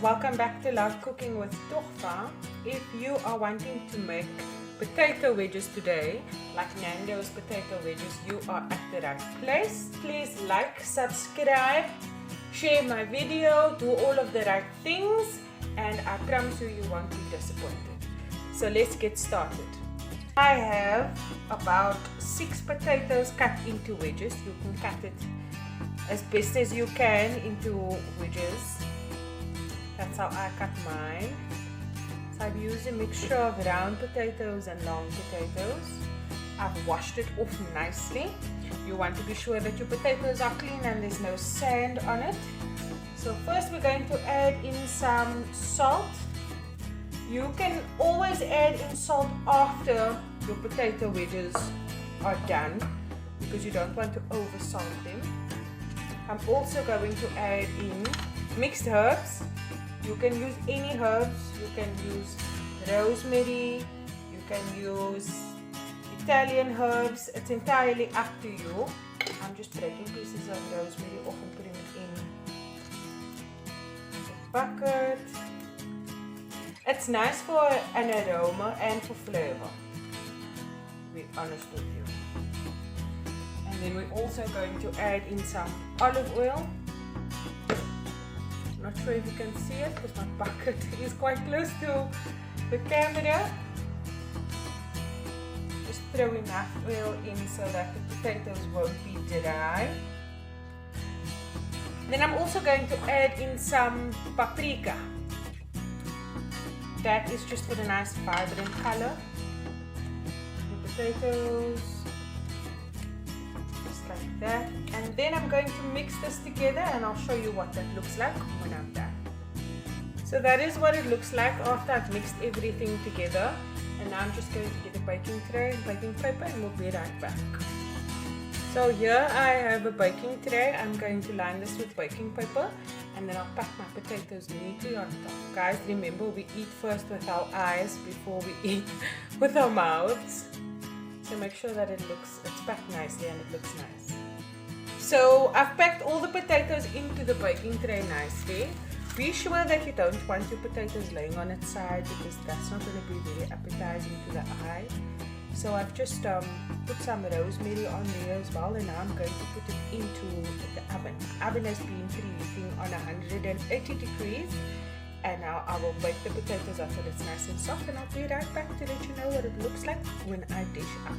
welcome back to Love Cooking with Tochva. If you are wanting to make potato wedges today, like Nando's potato wedges, you are at the right place. Please like, subscribe, share my video, do all of the right things, and I promise you, you won't be disappointed. So let's get started. I have about 6 potatoes cut into wedges. You can cut it as best as you can into wedges. That's how I cut mine. So I've used a mixture of round potatoes and long potatoes. I've washed it off nicely. You want to be sure that your potatoes are clean and there's no sand on it. So first we're going to add in some salt. You can always add in salt after your potato wedges are done because you don't want to over salt them. I'm also going to add in mixed herbs. You can use any herbs. You can use rosemary, you can use Italian herbs. It's entirely up to you. I'm just breaking pieces of rosemary off and putting it in the bucket. It's nice for an aroma and for flavor, to be honest with you. And then we're also going to add in some olive oil. Not sure if you can see it because my bucket is quite close to the camera. Just throw enough oil in so that the potatoes won't be dry. Then I'm also going to add in some paprika. That is just for the nice vibrant color. The potatoes. Like that, and then I'm going to mix this together and I'll show you what that looks like when I'm done. So that is what it looks like after I've mixed everything together, and now I'm just going to get a baking tray and baking paper and we'll be right back. So here I have a baking tray. I'm going to line this with baking paper and then I'll pack my potatoes neatly on top. Guys, remember we eat first with our eyes before we eat with our mouths. So make sure that it's packed nicely and it looks nice. So I've packed all the potatoes into the baking tray nicely. Be sure that you don't want your potatoes laying on its side because that's not going to be very appetizing to the eye. So I've just put some rosemary on there as well, and now I'm going to put it into the oven. The oven has been preheating on 180 degrees. And now I will bake the potatoes until it's nice and soft, and I'll be right back to let you know what it looks like when I dish up.